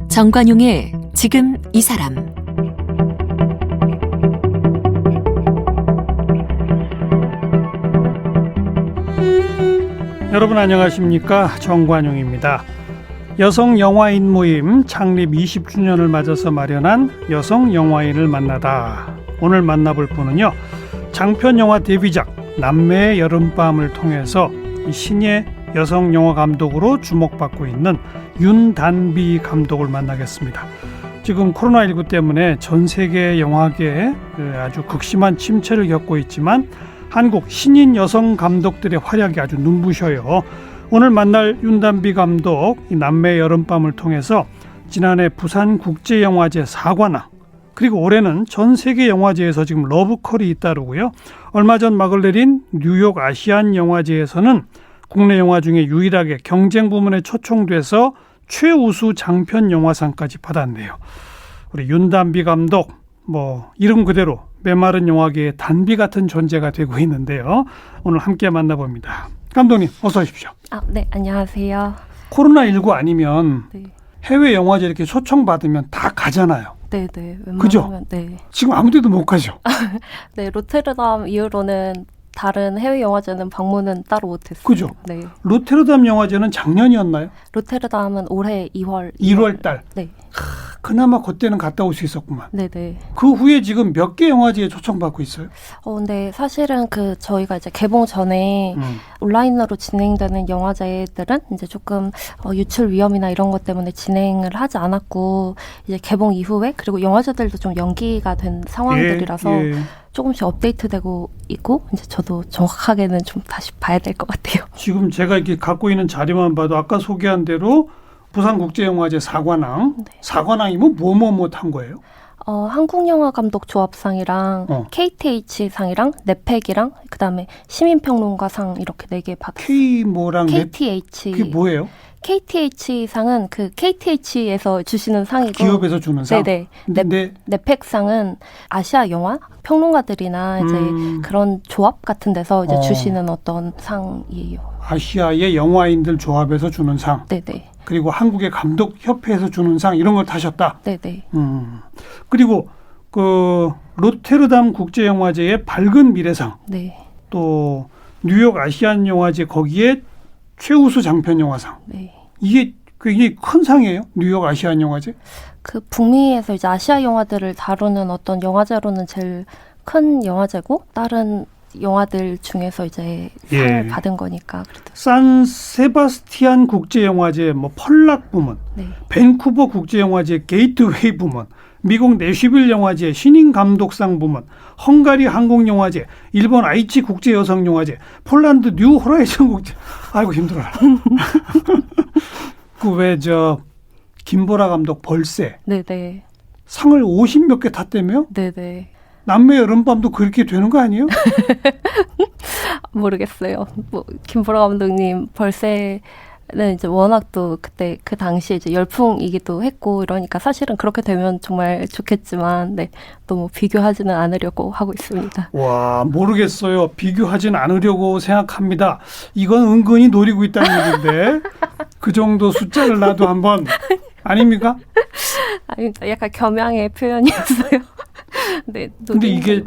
정관용의 지금 이 사람. 여러분 안녕하십니까? 정관용입니다. 여성 영화인 모임 창립 20주년을 맞아서 마련한 여성 영화인을 만나다. 오늘 만나볼 분은요, 장편영화 데뷔작 남매의 여름밤을 통해서 신예 여성 영화 감독으로 주목받고 있는 윤단비 감독을 만나겠습니다. 지금 코로나19 때문에 전 세계 영화계에 아주 극심한 침체를 겪고 있지만 한국 신인 여성 감독들의 활약이 아주 눈부셔요. 오늘 만날 윤단비 감독, 이 남매의 여름밤을 통해서 지난해 부산국제영화제 4관왕, 그리고 올해는 전 세계 영화제에서 지금 러브콜이 잇따르고요. 얼마 전 막을 내린 뉴욕 아시안 영화제에서는 국내 영화 중에 유일하게 경쟁 부문에 초청돼서 최우수 장편 영화상까지 받았네요. 우리 윤단비 감독, 이름 그대로 메마른 영화계의 단비 같은 존재가 되고 있는데요. 오늘 함께 만나봅니다. 감독님 어서 오십시오. 네, 안녕하세요. 코로나19 아니면 네. 해외 영화제 이렇게 초청받으면 다 가잖아요. 네. 그죠? 네. 지금 아무 데도 못 가죠. 네, 로테르담 이후로는 다른 해외 영화제는 방문은 따로 못했어요. 그죠? 네. 로테르담 영화제는 작년이었나요? 로테르담은 올해 2월 달. 네. 그나마 그때는 갔다 올 수 있었구만. 네네. 그 후에 지금 몇 개 영화제에 초청받고 있어요? 근데 사실은 저희가 이제 개봉 전에 온라인으로 진행되는 영화제들은 이제 조금 유출 위험이나 이런 것 때문에 진행을 하지 않았고, 이제 개봉 이후에 그리고 영화제들도 좀 연기가 된 상황들이라서 예. 조금씩 업데이트되고 있고, 이제 저도 정확하게는 좀 다시 봐야 될 것 같아요. 지금 제가 이렇게 갖고 있는 자료만 봐도 아까 소개한 대로 부산국제영화제 4관왕, 네. 4관왕이면 뭐 탄 거예요? 한국영화감독조합상이랑 KTH상이랑 넷팩이랑 그다음에 시민평론가상 이렇게 4개 받았어요. KTH. 그게 뭐예요? KTH상은 그 KTH에서 주시는 상이고, 기업에서 주는 상? 네네. 네. 넷팩상은 아시아 영화 평론가들이나 이제 그런 조합 같은 데서 이제 주시는 어떤 상이에요. 아시아의 영화인들 조합에서 주는 상. 네네. 그리고 한국의 감독협회에서 주는 상, 이런 걸 타셨다. 네네. 그리고 그 로테르담 국제영화제의 밝은 미래상. 네. 또 뉴욕 아시안 영화제 거기에 최우수 장편 영화상. 네. 이게 굉장히 큰 상이에요. 뉴욕 아시안 영화제. 그 북미에서 이제 아시아 영화들을 다루는 어떤 영화제로는 제일 큰 영화제고, 다른 영화들 중에서 이제 상을 받은 거니까. 그래도. 산 세바스티안 국제영화제 펄락 부문, 네. 밴쿠버 국제영화제 게이트웨이 부문, 미국 내슈빌 영화제 신인 감독상 부문, 헝가리 항공영화제, 일본 아이치 국제여성영화제, 폴란드 뉴 호라이즌 국제. 아이고 힘들어라. 그 왜 김보라 감독 벌새. 네네. 상을 50몇 개 탔다며요? 네네. 남매 여름밤도 그렇게 되는 거 아니에요? 모르겠어요. 김보라 감독님 벌새는 이제 워낙 또 그때 그 당시에 이제 열풍이기도 했고 이러니까 사실은 그렇게 되면 정말 좋겠지만, 네, 너무 비교하지는 않으려고 하고 있습니다. 와, 모르겠어요. 비교하진 않으려고 생각합니다. 이건 은근히 노리고 있다는 얘기인데 그 정도 숫자를 놔도 한번 아닙니까? 아니, 약간 겸양의 표현이었어요. 네. 근데 이게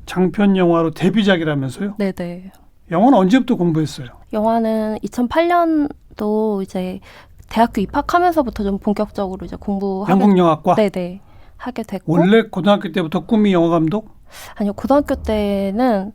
장편 영화로 데뷔작이라면서요? 네네. 영화는 언제부터 공부했어요? 영화는 2008년도 이제 대학교 입학하면서부터 좀 본격적으로 이제 공부하게. 한국영화과? 네네. 하게 됐고. 원래 고등학교 때부터 꿈이 영화 감독? 아니요, 고등학교 때는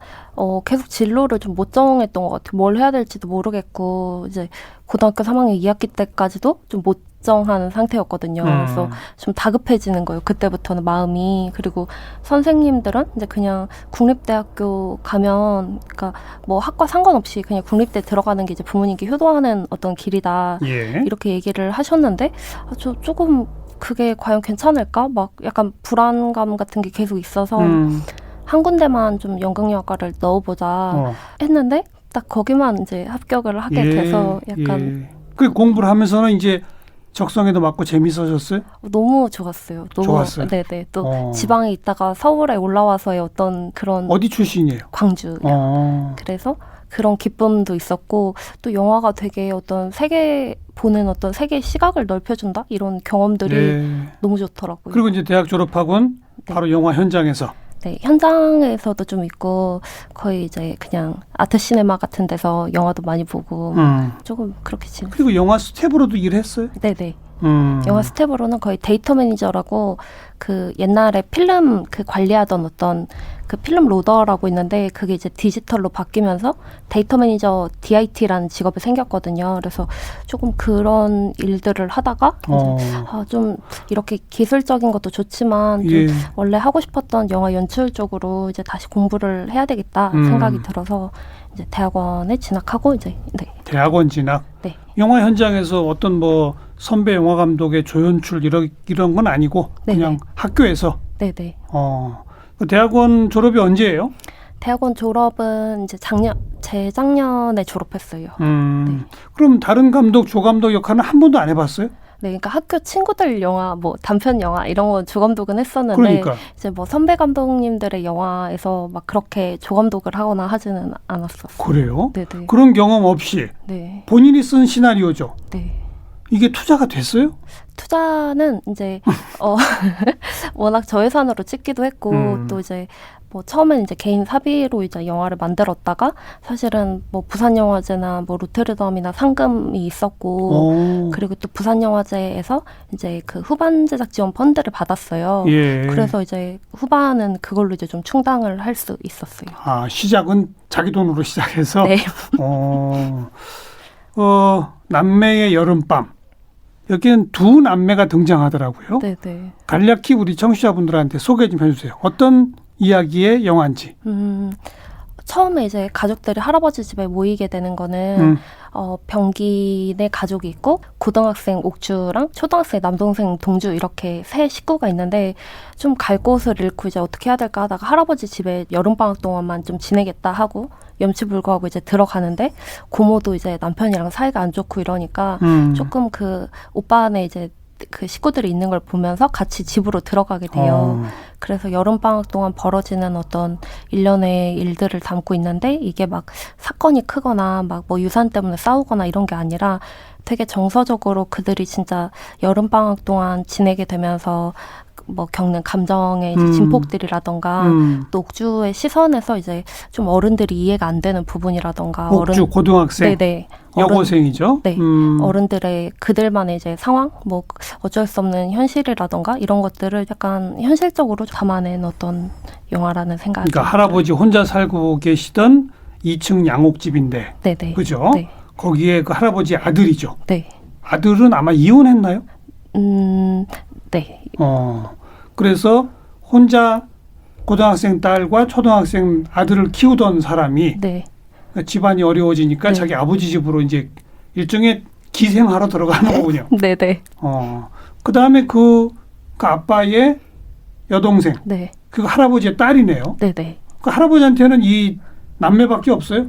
계속 진로를 좀 못 정했던 것 같아요. 뭘 해야 될지도 모르겠고, 이제 고등학교 3학년 2학기 때까지도 좀 못 정하는 상태였거든요. 그래서 좀 다급해지는 거예요. 그때부터는 마음이. 그리고 선생님들은 이제 그냥 국립대학교 가면, 그러니까 뭐 학과 상관없이 그냥 국립대 들어가는 게 이제 부모님께 효도하는 어떤 길이다. 예. 이렇게 얘기를 하셨는데, 저 조금 그게 과연 괜찮을까? 막 약간 불안감 같은 게 계속 있어서 한 군데만 좀 연극영화과를 넣어보자 했는데, 딱 거기만 이제 합격을 하게 돼서 약간. 그 공부를 하면서는 이제 적성에도 맞고 재밌어졌어요? 너무 좋았어요. 너무 좋았어요? 네네. 또 지방에 있다가 서울에 올라와서의 어떤 그런 어디 출신이에요? 광주. 그래서 그런 기쁨도 있었고 또 영화가 되게 어떤 세계 보는 어떤 세계의 시각을 넓혀준다 이런 경험들이 네. 너무 좋더라고요. 그리고 이제 대학 졸업하고는 네. 바로 영화 현장에서. 네, 현장에서도 좀 있고 거의 이제 그냥 아트 시네마 같은 데서 영화도 많이 보고 조금 그렇게 지냈어요. 그리고 영화 스텝으로도 일했어요? 네네. 영화 스텝으로는 거의 데이터 매니저라고 그 옛날에 필름 그 관리하던 어떤 그 필름 로더라고 있는데 그게 이제 디지털로 바뀌면서 데이터 매니저 DIT라는 직업이 생겼거든요. 그래서 조금 그런 일들을 하다가 이제 좀 이렇게 기술적인 것도 좋지만 좀 예. 원래 하고 싶었던 영화 연출 쪽으로 이제 다시 공부를 해야 되겠다 생각이 들어서 이제 대학원에 진학하고 이제 네. 대학원 진학. 네. 영화 현장에서 어떤 뭐 선배 영화 감독의 조연출 이런 건 아니고 그냥 네네. 학교에서. 네네. 그 대학원 졸업이 언제예요? 대학원 졸업은 이제 재작년에 졸업했어요. 네. 그럼 다른 감독, 조감독 역할은 한 번도 안 해봤어요? 네, 그러니까 학교 친구들 영화, 뭐 단편 영화 이런 건 조감독은 했었는데 그러니까. 이제 뭐 선배 감독님들의 영화에서 막 그렇게 조감독을 하거나 하지는 않았었어요. 그래요? 네네. 그런 경험 없이 네. 본인이 쓴 시나리오죠? 네. 이게 투자가 됐어요? 투자는 이제 워낙 저예산으로 찍기도 했고 또 이제 뭐 처음엔 이제 개인 사비로 이제 영화를 만들었다가 사실은 뭐 부산영화제나 뭐 로테르담이나 상금이 있었고 그리고 또 부산영화제에서 이제 그 후반 제작 지원 펀드를 받았어요. 예. 그래서 이제 후반은 그걸로 이제 좀 충당을 할 수 있었어요. 아, 시작은 자기 돈으로 시작해서. 네. 남매의 여름밤. 여기는 두 남매가 등장하더라고요. 네네. 간략히 우리 청취자분들한테 소개 좀 해주세요. 어떤 이야기의 영화인지. 처음에 이제 가족들이 할아버지 집에 모이게 되는 거는 병기네 가족이 있고 고등학생 옥주랑 초등학생 남동생 동주 이렇게 세 식구가 있는데 좀 갈 곳을 잃고 이제 어떻게 해야 될까 하다가 할아버지 집에 여름방학 동안만 좀 지내겠다 하고 염치불구하고 이제 들어가는데 고모도 이제 남편이랑 사이가 안 좋고 이러니까 조금 그 오빠네 이제 그 식구들이 있는 걸 보면서 같이 집으로 들어가게 돼요. 그래서 여름방학 동안 벌어지는 어떤 일련의 일들을 담고 있는데 이게 막 사건이 크거나 막 뭐 유산 때문에 싸우거나 이런 게 아니라 되게 정서적으로 그들이 진짜 여름방학 동안 지내게 되면서 뭐 겪는 감정의 이제 진폭들이라던가 또 옥주의 시선에서 이제 좀 어른들이 이해가 안 되는 부분이라던가 옥주 고등학생. 네네. 여고생이죠. 네. 어른들의 그들만의 이제 상황, 뭐 어쩔 수 없는 현실이라던가 이런 것들을 약간 현실적으로 담아낸 어떤 영화라는 생각이. 그러니까 할아버지 혼자 살고 계시던 2층 양옥집인데. 네네. 그죠? 네. 거기에 그 할아버지 아들이죠. 네. 아들은 아마 이혼했나요? 네. 그래서 혼자 고등학생 딸과 초등학생 아들을 키우던 사람이 네. 집안이 어려워지니까 네. 자기 아버지 집으로 이제 일종의 기생하러 들어가는 거군요. 네네. 그 다음에 그 아빠의 여동생, 네. 그 할아버지의 딸이네요. 네네. 그 할아버지한테는 이 남매밖에 없어요?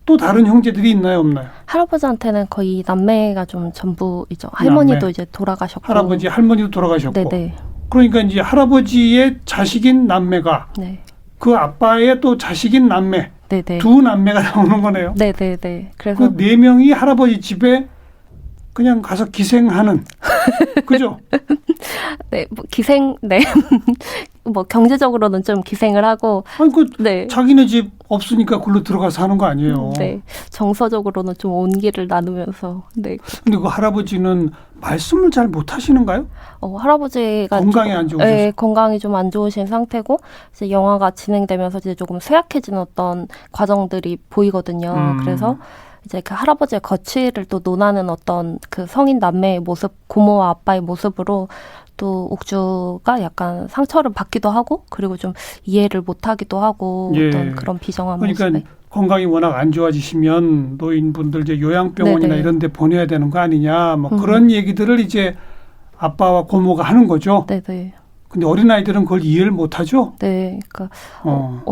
또 다른 형제들이 있나요, 없나요? 할아버지한테는 거의 남매가 좀 전부이죠. 할머니도 남매. 이제 돌아가셨고. 할아버지, 할머니도 돌아가셨고. 네네. 그러니까 이제 할아버지의 자식인 남매가 네. 그 아빠의 또 자식인 남매, 네네. 두 남매가 나오는 거네요. 네네네. 그래서 그 네 명이 할아버지 집에 그냥 가서 기생하는, 그죠? 네, 뭐 기생, 네. 뭐 경제적으로는 좀 기생을 하고, 아니 그 네. 자기네 집 없으니까 글로 들어가서 하는 거 아니에요. 네. 정서적으로는 좀 온기를 나누면서, 네. 근데 그 할아버지는 말씀을 잘 못하시는가요? 할아버지가 건강이 좀, 안 좋으셔서. 네, 건강이 좀 안 좋으신 상태고 이제 영화가 진행되면서 이제 조금 쇠약해진 어떤 과정들이 보이거든요. 그래서 이제 그 할아버지의 거취를 또 논하는 어떤 그 성인 남매의 모습, 고모와 아빠의 모습으로 또 옥주가 약간 상처를 받기도 하고 그리고 좀 이해를 못하기도 하고 예. 어떤 그런 비정한 그러니까 모습에. 건강이 워낙 안 좋아지시면 노인분들 이제 요양병원이나 네네. 이런 데 보내야 되는 거 아니냐 뭐 그런 얘기들을 이제 아빠와 고모가 하는 거죠. 네네. 근데 어린아이들은 그걸 이해를 못하죠. 네, 그러니까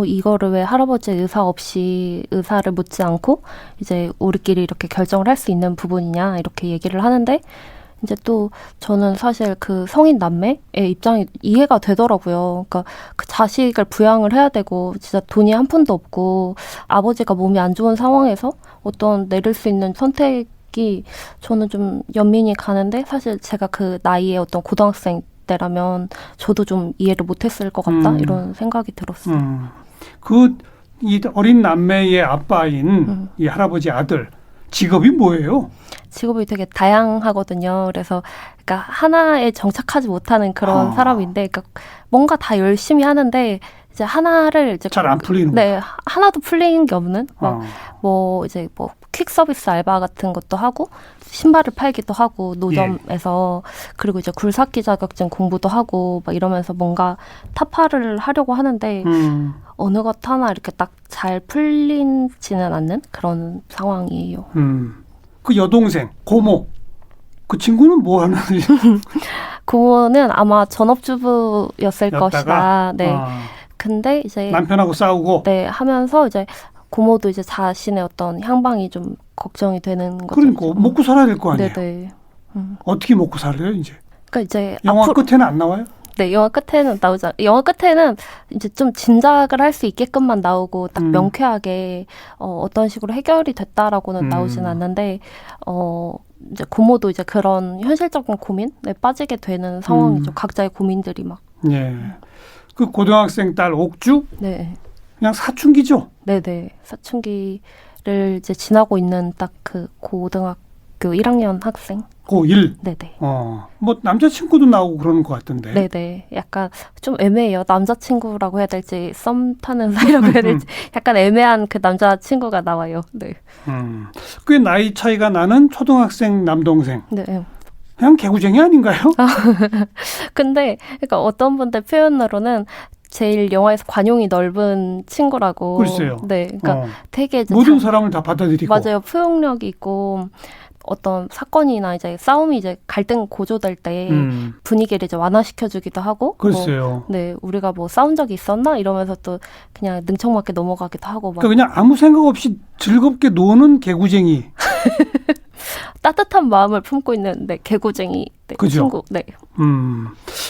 이거를 왜 할아버지의 의사 없이 의사를 묻지 않고 이제 우리끼리 이렇게 결정을 할 수 있는 부분이냐 이렇게 얘기를 하는데 이제 또 저는 사실 그 성인 남매의 입장이 이해가 되더라고요. 그러니까 그 자식을 부양을 해야 되고 진짜 돈이 한 푼도 없고 아버지가 몸이 안 좋은 상황에서 어떤 내릴 수 있는 선택이 저는 좀 연민이 가는데 사실 제가 그 나이에 어떤 고등학생 때라면 저도 좀 이해를 못했을 것 같다 이런 생각이 들었어요. 이 어린 남매의 아빠인 이 할아버지 아들 직업이 뭐예요? 직업이 되게 다양하거든요. 그래서 그러니까 하나에 정착하지 못하는 그런 사람인데, 그러니까 뭔가 다 열심히 하는데 이제 하나를 이제 잘 안 풀리는 거. 네, 하나도 풀린 게 없는 뭐 이제 뭐 퀵 서비스 알바 같은 것도 하고 신발을 팔기도 하고 노점에서 그리고 이제 굴삭기 자격증 공부도 하고 막 이러면서 뭔가 타파를 하려고 하는데 어느 것 하나 이렇게 딱 잘 풀리지는 않는 그런 상황이에요. 그 여동생 고모 그 친구는 뭐 하는? 고모는 아마 전업주부였을 였다가? 것이다. 네. 근데 이제 남편하고 싸우고. 네 하면서 이제 고모도 이제 자신의 어떤 향방이 좀 걱정이 되는 거죠. 그러니까 먹고 살아야 될 거 아니에요. 네네. 어떻게 먹고 살아요 이제? 그러니까 이제 영화 끝에는 안 나와요? 네, 영화 끝에는 나오지 영화 끝에는 이제 좀 짐작을 할 수 있게끔만 나오고 딱 명쾌하게 어떤 식으로 해결이 됐다라고는 나오진 않는데 이제 고모도 이제 그런 현실적인 고민에 빠지게 되는 상황이죠. 각자의 고민들이 막. 예. 그 고등학생 딸 옥주? 네. 그냥 사춘기죠? 네네. 사춘기를 이제 지나고 있는 딱 그 고등학교 1학년 학생. 고1? 네네. 뭐 남자친구도 나오고 그러는 것 같던데. 네네. 약간 좀 애매해요. 남자친구라고 해야 될지 썸 타는 사이라고 해야 될지 약간 애매한 그 남자친구가 나와요. 네. 꽤 나이 차이가 나는 초등학생 남동생. 네. 그냥 개구쟁이 아닌가요? 근데 그러니까 어떤 분들 표현으로는 제일 영화에서 관용이 넓은 친구라고. 글쎄요. 네. 그러니까 되게 이제 모든 사람을 다 받아들이고. 맞아요. 포용력이 있고 어떤 사건이나 이제 싸움이 이제 갈등 고조될 때 분위기를 이제 완화시켜주기도 하고. 글쎄요. 네, 우리가 뭐 싸운 적이 있었나 이러면서 또 그냥 능청맞게 넘어가기도 하고. 막. 그러니까 그냥 아무 생각 없이 즐겁게 노는 개구쟁이. 따뜻한 마음을 품고 있는 네, 개구쟁이 네, 그죠? 친구. 네.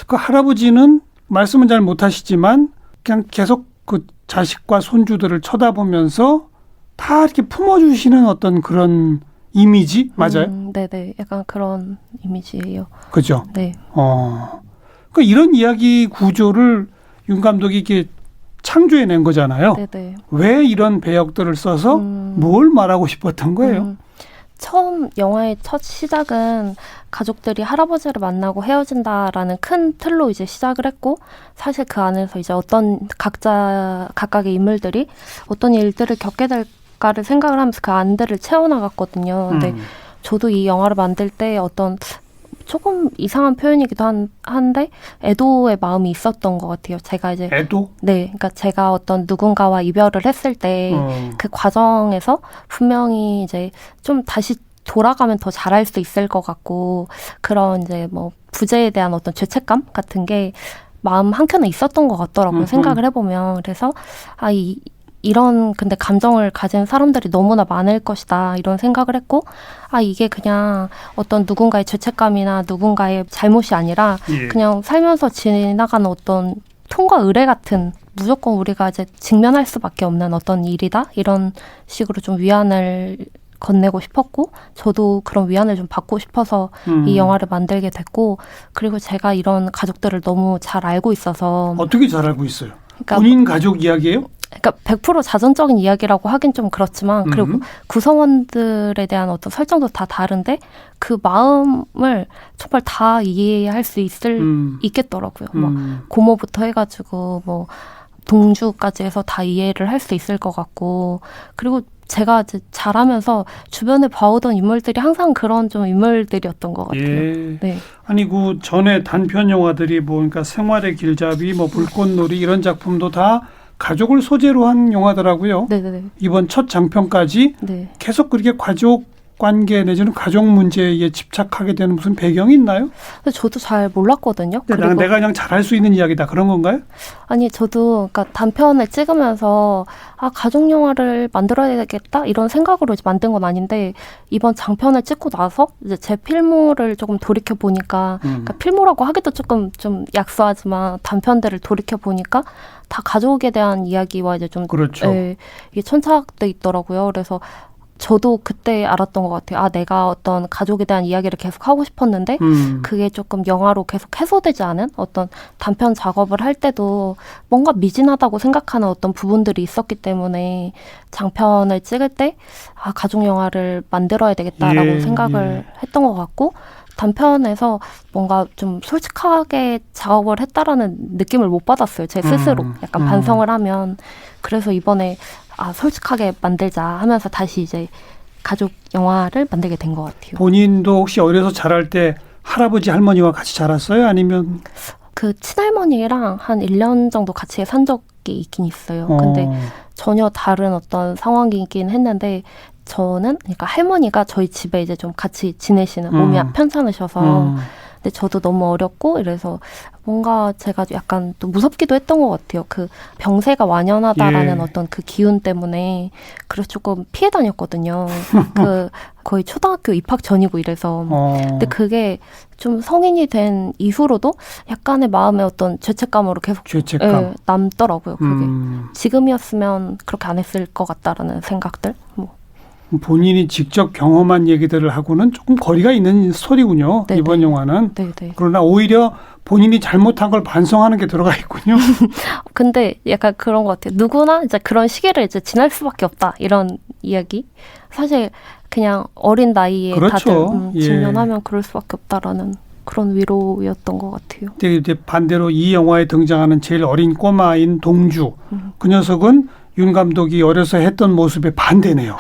그 할아버지는 말씀은 잘 못하시지만 그냥 계속 그 자식과 손주들을 쳐다보면서 다 이렇게 품어주시는 어떤 그런 이미지 맞아요? 네네, 약간 그런 이미지예요. 그죠? 네. 그러니까 이런 이야기 구조를 윤 감독이 이렇게 창조해낸 거잖아요. 네네. 왜 이런 배역들을 써서 뭘 말하고 싶었던 거예요? 처음 영화의 첫 시작은 가족들이 할아버지를 만나고 헤어진다라는 큰 틀로 이제 시작을 했고 사실 그 안에서 이제 어떤 각각의 인물들이 어떤 일들을 겪게 될까를 생각을 하면서 그 안들을 채워나갔거든요. 근데 저도 이 영화를 만들 때 어떤 조금 이상한 표현이기도 한데 애도의 마음이 있었던 것 같아요. 제가 이제 애도? 네, 그러니까 제가 어떤 누군가와 이별을 했을 때 그 과정에서 분명히 이제 좀 다시 돌아가면 더 잘할 수 있을 것 같고 그런 이제 뭐 부재에 대한 어떤 죄책감 같은 게 마음 한켠에 있었던 것 같더라고요. 생각을 해보면 그래서 이런 근데 감정을 가진 사람들이 너무나 많을 것이다 이런 생각을 했고 이게 그냥 어떤 누군가의 죄책감이나 누군가의 잘못이 아니라 그냥 살면서 지나가는 어떤 통과 의례 같은 무조건 우리가 이제 직면할 수밖에 없는 어떤 일이다 이런 식으로 좀 위안을 건네고 싶었고 저도 그런 위안을 좀 받고 싶어서 이 영화를 만들게 됐고 그리고 제가 이런 가족들을 너무 잘 알고 있어서 어떻게 잘 알고 있어요? 그러니까 본인 가족 이야기예요? 그러니까 100% 자전적인 이야기라고 하긴 좀 그렇지만 그리고 구성원들에 대한 어떤 설정도 다 다른데 그 마음을 정말 다 이해할 수 있겠더라고요. 뭐 고모부터 해가지고 뭐 동주까지 해서 다 이해를 할 수 있을 것 같고 그리고 제가 이제 잘하면서 주변에 봐오던 인물들이 항상 그런 좀 인물들이었던 것 같아요. 예. 네. 아니 그 전에 단편 영화들이 뭐 그러니까 생활의 길잡이, 뭐 불꽃놀이 이런 작품도 다 가족을 소재로 한 영화더라고요. 네네네. 이번 첫 장편까지 네. 계속 그렇게 가족 관계 내지는 가족 문제에 집착하게 되는 무슨 배경이 있나요? 근데 저도 잘 몰랐거든요. 그리고 내가 그냥 잘할 수 있는 이야기다 그런 건가요? 아니 저도 그러니까 단편을 찍으면서 가족 영화를 만들어야 되겠다 이런 생각으로 이제 만든 건 아닌데 이번 장편을 찍고 나서 이제 제 필모를 조금 돌이켜 보니까 그러니까 필모라고 하기도 조금 좀 약소하지만 단편들을 돌이켜 보니까 다 가족에 대한 이야기와 이제 좀 그렇죠. 이게 천착돼 있더라고요. 그래서 저도 그때 알았던 것 같아요. 내가 어떤 가족에 대한 이야기를 계속 하고 싶었는데 그게 조금 영화로 계속 해소되지 않은 어떤 단편 작업을 할 때도 뭔가 미진하다고 생각하는 어떤 부분들이 있었기 때문에 장편을 찍을 때 가족 영화를 만들어야 되겠다라고 생각을 했던 것 같고 단편에서 뭔가 좀 솔직하게 작업을 했다라는 느낌을 못 받았어요. 제 스스로 약간 반성을 하면. 그래서 이번에 솔직하게 만들자 하면서 다시 이제 가족 영화를 만들게 된 것 같아요. 본인도 혹시 어려서 자랄 때 할아버지 할머니와 같이 자랐어요? 아니면 그 친할머니랑 한 1년 정도 같이 산 적이 있긴 있어요. 근데 전혀 다른 어떤 상황이긴 했는데 저는 그러니까 할머니가 저희 집에 이제 좀 같이 지내시는 몸이 편찮으셔서 근데 저도 너무 어렸고 이래서 뭔가 제가 약간 또 무섭기도 했던 것 같아요. 그 병세가 완연하다라는 어떤 그 기운 때문에 그래서 조금 피해 다녔거든요. 그 거의 초등학교 입학 전이고 이래서 근데 그게 좀 성인이 된 이후로도 약간의 마음의 어떤 죄책감으로 계속 남더라고요. 그게 지금이었으면 그렇게 안 했을 것 같다라는 생각들. 본인이 직접 경험한 얘기들을 하고는 조금 거리가 있는 스토리군요. 네네. 이번 영화는. 네네. 그러나 오히려 본인이 잘못한 걸 반성하는 게 들어가 있군요. 근데 약간 그런 것 같아요. 누구나 이제 그런 시기를 이제 지날 수밖에 없다. 이런 이야기. 사실 그냥 어린 나이에 그렇죠. 다들 직면하면 그럴 수밖에 없다라는 그런 위로였던 것 같아요. 근데 이제 반대로 이 영화에 등장하는 제일 어린 꼬마인 동주. 그 녀석은 윤 감독이 어려서 했던 모습에 반대네요.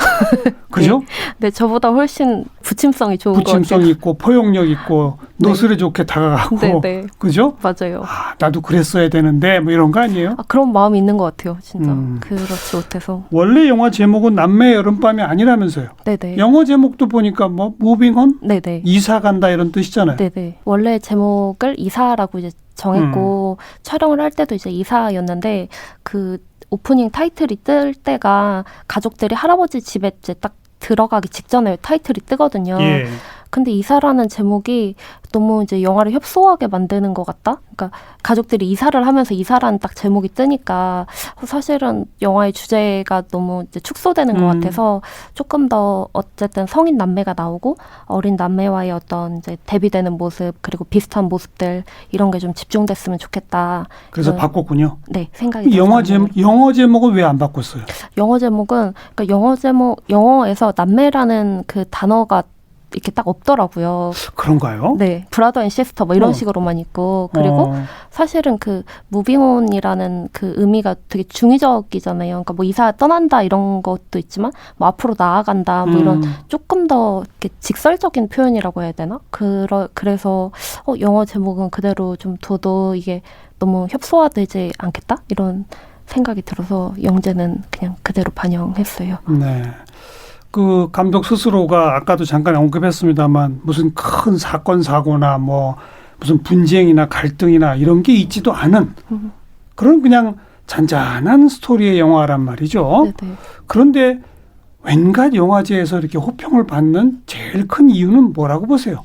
그죠? 네, 저보다 훨씬 부침성이 좋은 것 같아요. 부침성 있고 포용력 있고 노스레 좋게 다가가고. 네. 그죠? 맞아요. 나도 그랬어야 되는데 뭐 이런 거 아니에요? 그런 마음이 있는 것 같아요. 진짜. 그렇지 못해서. 원래 영화 제목은 남매의 여름밤이 아니라면서요? 네네. 영어 제목도 보니까 뭐 무빙 온? 네네. 이사 간다 이런 뜻이잖아요. 네네. 원래 제목을 이사라고 이제 정했고 촬영을 할 때도 이제 이사였는데 그 오프닝 타이틀이 뜰 때가 가족들이 할아버지 집에 이제 딱 들어가기 직전에 타이틀이 뜨거든요. 예. 근데 이사라는 제목이 너무 이제 영화를 협소하게 만드는 것 같다? 그러니까 가족들이 이사를 하면서 이사라는 딱 제목이 뜨니까 사실은 영화의 주제가 너무 이제 축소되는 것 같아서 조금 더 어쨌든 성인 남매가 나오고 어린 남매와의 어떤 이제 대비되는 모습 그리고 비슷한 모습들 이런 게 좀 집중됐으면 좋겠다. 그래서 바꿨군요. 네, 생각이 들었어요. 영어 제목은 왜 안 바꿨어요? 영어 제목은 그러니까 영어에서 남매라는 그 단어가 이렇게 딱 없더라고요. 그런가요? 네. 브라더 앤 시스터 뭐 이런 식으로만 있고 그리고 사실은 그 무빙온이라는 그 의미가 되게 중의적이잖아요. 그러니까 뭐 이사 떠난다 이런 것도 있지만 뭐 앞으로 나아간다 뭐 이런 조금 더 이렇게 직설적인 표현이라고 해야 되나? 그래서 영어 제목은 그대로 좀 둬도 이게 너무 협소화되지 않겠다? 이런 생각이 들어서 영재는 그냥 그대로 반영했어요. 네. 그 감독 스스로가 아까도 잠깐 언급했습니다만 무슨 큰 사건 사고나 뭐 무슨 분쟁이나 갈등이나 이런 게 있지도 않은 그런 그냥 잔잔한 스토리의 영화란 말이죠. 네네. 그런데 웬갓 영화제에서 이렇게 호평을 받는 제일 큰 이유는 뭐라고 보세요?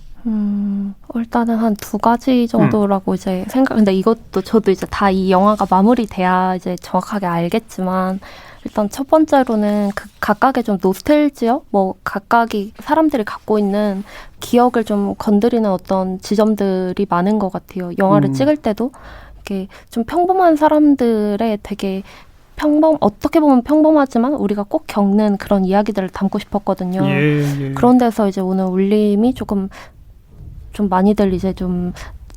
일단은 한 2가지 정도라고 이제 근데 이것도 저도 이제 다 이 영화가 마무리돼야 이제 정확하게 알겠지만 일단 첫 번째로는 그 각각의 좀 노스텔지어? 뭐 각각이 사람들이 갖고 있는 기억을 좀 건드리는 어떤 지점들이 많은 것 같아요. 영화를 찍을 때도 이렇게 좀 평범한 사람들의 되게 어떻게 보면 평범하지만 우리가 꼭 겪는 그런 이야기들을 담고 싶었거든요. 예. 그런 데서 이제 오늘 울림이 좀 많이들 이제 좀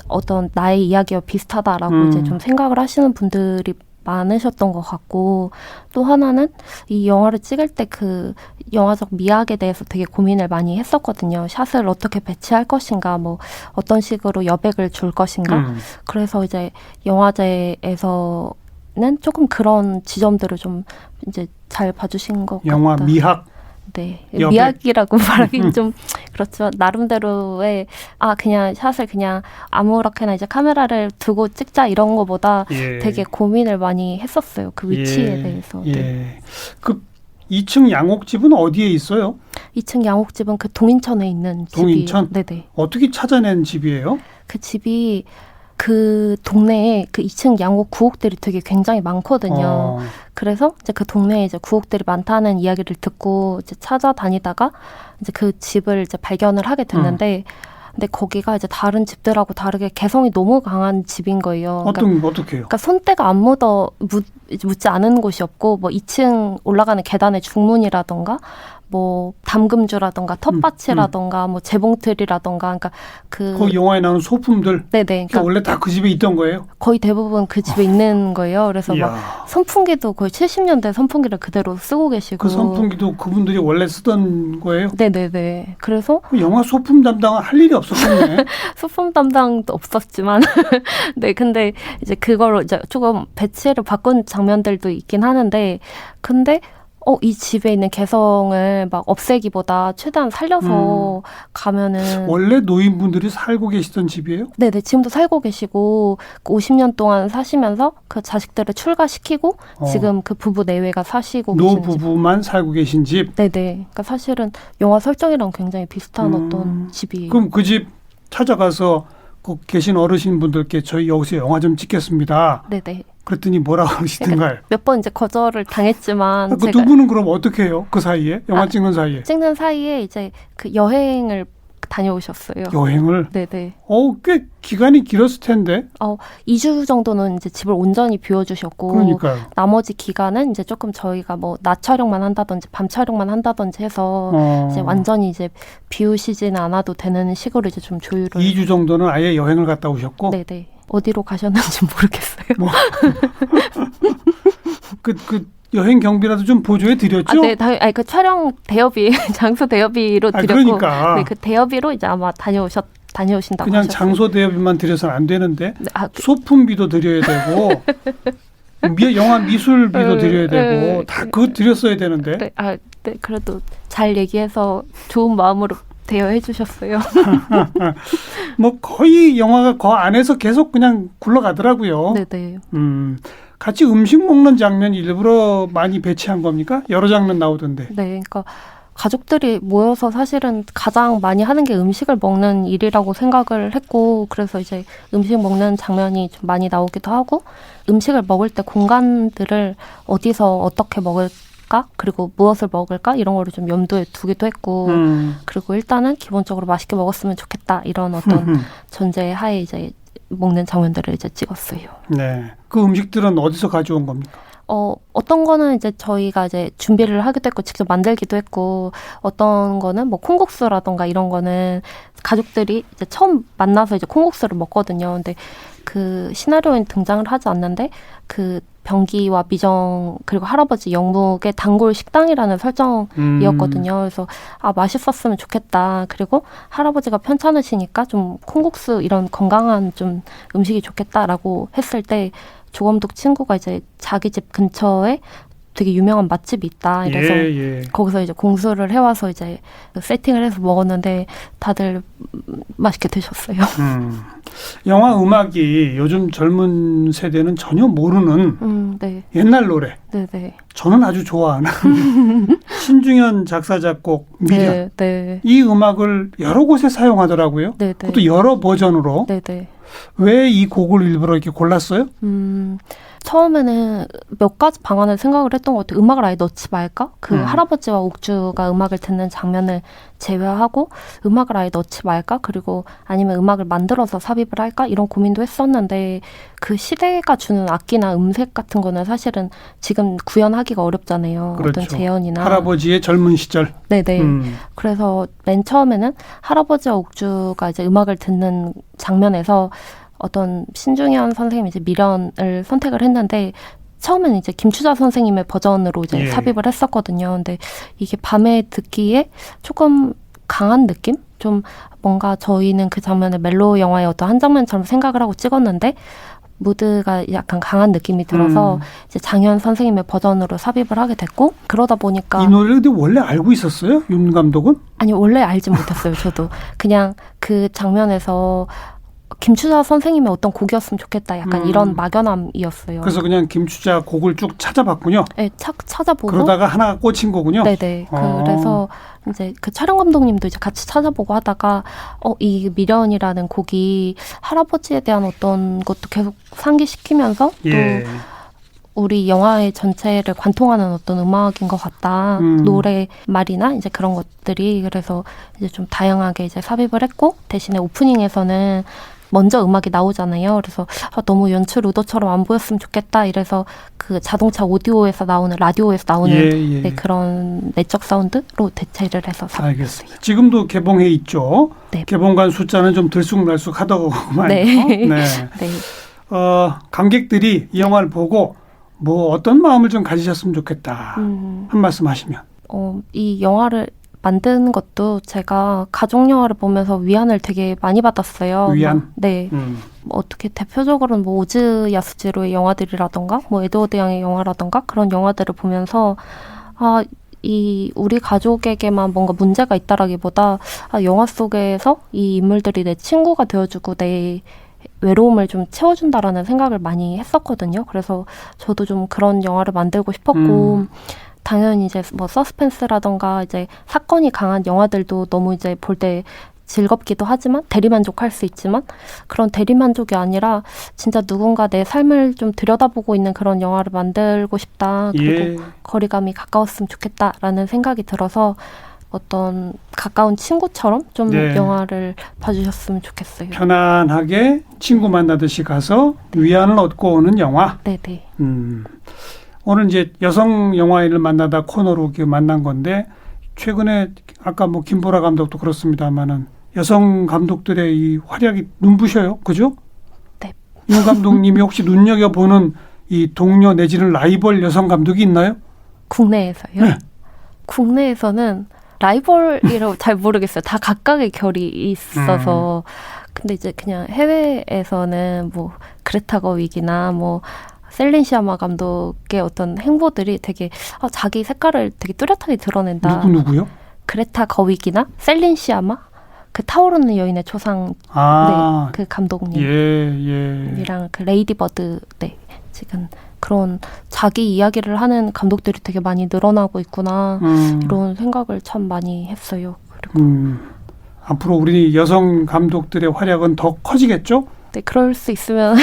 어떤 나의 이야기와 비슷하다라고 이제 좀 생각을 하시는 분들이 많으셨던 것 같고 또 하나는 이 영화를 찍을 때 그 영화적 미학에 대해서 되게 고민을 많이 했었거든요. 샷을 어떻게 배치할 것인가 뭐 어떤 식으로 여백을 줄 것인가 그래서 이제 영화제에서는 조금 그런 지점들을 좀 이제 잘 봐주신 것 같다. 영화 미학? 네. 여백. 미학이라고 말하기 좀 그렇지만 나름대로의 그냥 샷을 그냥 아무렇게나 이제 카메라를 두고 찍자 이런 거보다 예. 되게 고민을 많이 했었어요. 그 위치에 대해서. 예. 네. 그 2층 양옥집은 어디에 있어요? 2층 양옥집은 그 동인천에 있는 동인천? 집이에요. 네네. 어떻게 찾아낸 집이에요? 그 집이 그 동네에 그 2층 양옥 구옥들이 되게 굉장히 많거든요. 그래서 이제 그 동네에 이제 구옥들이 많다는 이야기를 듣고 이제 찾아다니다가 이제 그 집을 이제 발견을 하게 됐는데, 근데 거기가 이제 다른 집들하고 다르게 개성이 너무 강한 집인 거예요. 어떻게요? 그러니까 손때가 안 묻지 않은 곳이 없고, 뭐 2층 올라가는 계단의 중문이라던가, 뭐 담금주라던가 텃밭이라던가 뭐 재봉틀이라던가, 그러니까 그 영화에 나오는 소품들. 네네. 그러니까 원래 다 그 집에 있던 거예요? 거의 대부분 그 집에 있는 거예요. 그래서 이야. 막 선풍기도 거의 70년대 선풍기를 그대로 쓰고 계시고. 그 선풍기도 그분들이 원래 쓰던 거예요? 네네네. 그래서 영화 소품 담당은 할 일이 없었겠네. 소품 담당도 없었지만, 네, 근데 이제 그걸로 이제 조금 배치를 바꾼 장면들도 있긴 하는데, 근데 이 집에 있는 개성을 막 없애기보다 최대한 살려서 가면은. 원래 노인분들이 살고 계시던 집이에요? 네네, 지금도 살고 계시고, 그 50년 동안 사시면서 그 자식들을 출가시키고, 지금 그 부부 내외가 사시고 계신 집. 노부부만 살고 계신 집? 네네. 그러니까 사실은 영화 설정이랑 굉장히 비슷한 어떤 집이에요. 그럼 그 집 찾아가서 그 계신 어르신분들께 저희 여기서 영화 좀 찍겠습니다. 네네. 그랬더니 뭐라고 하시던가요? 몇 번 이제 거절을 당했지만 그 두 분은 그럼 어떻게 해요? 그 사이에? 영화 찍는 사이에? 찍는 사이에 이제 그 여행을 다녀오셨어요. 여행을? 네네. 꽤 기간이 길었을 텐데. 2주 정도는 이제 집을 온전히 비워주셨고, 그러니까요. 나머지 기간은 이제 조금 저희가 뭐 낮 촬영만 한다든지 밤 촬영만 한다든지 해서 이제 완전히 이제 비우시지는 않아도 되는 식으로 이제 좀 조율을. 2주 정도는 아예 여행을 갔다 오셨고. 네네. 어디로 가셨는지 모르겠어요. 그 여행 경비라도 좀 보조해 드렸죠? 네, 그 촬영 대여비, 장소 대여비로 드렸고, 그러니까. 네, 그 대여비로 이제 아마 다녀오신다고 그냥 하셨어요. 장소 대여비만 드려서는 안 되는데, 네, 소품비도 드려야 되고, 영화 미술비도 드려야 되고, 다 그거 드렸어야 되는데. 네, 그래도 잘 얘기해서 좋은 마음으로 대여해 주셨어요. 뭐 거의 영화가 그 안에서 계속 그냥 굴러가더라고요. 네네. 같이 음식 먹는 장면 일부러 많이 배치한 겁니까? 여러 장면 나오던데. 네, 그러니까 가족들이 모여서 사실은 가장 많이 하는 게 음식을 먹는 일이라고 생각을 했고, 그래서 이제 음식 먹는 장면이 좀 많이 나오기도 하고, 음식을 먹을 때 공간들을 어디서 어떻게 먹을까? 그리고 무엇을 먹을까? 이런 거를 좀 염두에 두기도 했고, 그리고 일단은 기본적으로 맛있게 먹었으면 좋겠다. 이런 어떤 전제 하에 이제 먹는 장면들을 이제 찍었어요. 네. 그 음식들은 어디서 가져온 겁니까? 어떤 거는 이제 저희가 이제 준비를 하기도 했고 직접 만들기도 했고, 어떤 거는 뭐 콩국수라던가 이런 거는 가족들이 이제 처음 만나서 이제 콩국수를 먹거든요. 근데 그 시나리오엔 등장을 하지 않는데 그 병기와 미정 그리고 할아버지 영묵의 단골 식당이라는 설정이었거든요. 그래서 맛있었으면 좋겠다. 그리고 할아버지가 편찮으시니까 좀 콩국수 이런 건강한 좀 음식이 좋겠다라고 했을 때 조감독 친구가 이제 자기 집 근처에 되게 유명한 맛집이 있다. 이래서 거기서 이제 공수를 해와서 이제 세팅을 해서 먹었는데 다들 맛있게 드셨어요. 영화 음악이 요즘 젊은 세대는 전혀 모르는 네. 옛날 노래. 네네. 저는 아주 좋아하는 신중현 작사 작곡 미련. 네. 이 음악을 여러 곳에 사용하더라고요. 네네. 그것도 여러 버전으로. 네네. 왜 이 곡을 일부러 이렇게 골랐어요? 처음에는 몇 가지 방안을 생각을 했던 것 같아요. 음악을 아예 넣지 말까? 그 할아버지와 옥주가 음악을 듣는 장면을 제외하고 음악을 아예 넣지 말까? 그리고 아니면 음악을 만들어서 삽입을 할까? 이런 고민도 했었는데 그 시대가 주는 악기나 음색 같은 거는 사실은 지금 구현하기가 어렵잖아요. 그렇죠. 어떤 재현이나. 할아버지의 젊은 시절. 네네. 그래서 맨 처음에는 할아버지와 옥주가 이제 음악을 듣는 장면에서 어떤 신중현 선생님이 이제 미련을 선택을 했는데 처음에는 이제 김추자 선생님의 버전으로 이제 삽입을 했었거든요. 근데 이게 밤에 듣기에 조금 강한 느낌? 좀 뭔가 저희는 그 장면을 멜로 영화의 어떤 한 장면처럼 생각을 하고 찍었는데 무드가 약간 강한 느낌이 들어서 이제 장현 선생님의 버전으로 삽입을 하게 됐고 그러다 보니까 이 노래를 근데 원래 알고 있었어요? 윤 감독은? 아니 원래 알지 못했어요. 저도 그냥 그 장면에서 김추자 선생님의 어떤 곡이었으면 좋겠다. 약간 이런 막연함이었어요. 그래서 그냥 김추자 곡을 쭉 찾아봤군요. 네, 찾아보고 그러다가 하나가 꽂힌 거군요. 네네. 그래서 이제 그 촬영 감독님도 이제 같이 찾아보고 하다가 이 미련이라는 곡이 할아버지에 대한 어떤 것도 계속 상기시키면서 예. 또 우리 영화의 전체를 관통하는 어떤 음악인 것 같다. 노래 말이나 이제 그런 것들이 그래서 이제 좀 다양하게 이제 삽입을 했고 대신에 오프닝에서는 먼저 음악이 나오잖아요. 그래서 너무 연출 의도처럼 안 보였으면 좋겠다. 이래서 그 자동차 오디오에서 나오는 라디오에서 나오는 네, 그런 내적 사운드로 대체를 해서 알겠습니다. 지금도 개봉해 있죠. 네. 개봉관 숫자는 좀 들쑥날쑥하더구만요. 네. 네. 네. 관객들이 이 영화를 보고 뭐 어떤 마음을 좀 가지셨으면 좋겠다. 한 말씀 하시면. 이 영화를 만든 것도 제가 가족 영화를 보면서 위안을 되게 많이 받았어요. 위안? 네. 어떻게 대표적으로는 뭐 오즈 야스지로의 영화들이라던가 뭐 에드워드 양의 영화라던가 그런 영화들을 보면서 이 우리 가족에게만 뭔가 문제가 있다라기보다 영화 속에서 이 인물들이 내 친구가 되어주고 내 외로움을 좀 채워준다라는 생각을 많이 했었거든요. 그래서 저도 좀 그런 영화를 만들고 싶었고 당연히 이제 뭐 서스펜스라던가 이제 사건이 강한 영화들도 너무 이제 볼 때 즐겁기도 하지만 대리만족할 수 있지만 그런 대리만족이 아니라 진짜 누군가 내 삶을 좀 들여다보고 있는 그런 영화를 만들고 싶다. 그리고 거리감이 가까웠으면 좋겠다라는 생각이 들어서 어떤 가까운 친구처럼 좀 영화를 봐주셨으면 좋겠어요. 편안하게 친구 만나듯이 가서 위안을 얻고 오는 영화. 네네. 오늘 이제 여성 영화인을 만나다 코너로 만난 건데 최근에 아까 뭐 김보라 감독도 그렇습니다만은 여성 감독들의 이 활약이 눈부셔요. 그죠? 네. 윤 감독님이 혹시 눈여겨보는 이 동료 내지는 라이벌 여성 감독이 있나요? 국내에서요? 네. 국내에서는 라이벌이라고 잘 모르겠어요. 다 각각의 결이 있어서. 근데 이제 그냥 해외에서는 뭐 그레타 거윅이나 뭐 셀린 시아마 감독의 어떤 행보들이 되게 자기 색깔을 되게 뚜렷하게 드러낸다. 누구요? 그레타 거윅이나 셀린 시아마 그 타오르는 여인의 초상 네, 그 감독님이랑 그 레이디 버드 네, 지금 그런 자기 이야기를 하는 감독들이 되게 많이 늘어나고 있구나 이런 생각을 참 많이 했어요. 그리고 앞으로 우리 여성 감독들의 활약은 더 커지겠죠? 네, 그럴 수 있으면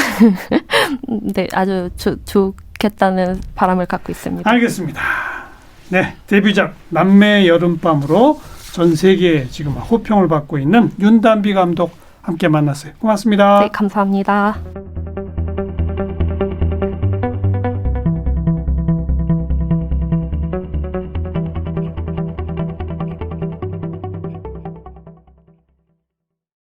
네, 아주 좋겠다는 바람을 갖고 있습니다. 알겠습니다. 네, 데뷔작 남매의 여름밤으로 전 세계에 지금 호평을 받고 있는 윤단비 감독 함께 만났어요. 고맙습니다. 네, 감사합니다.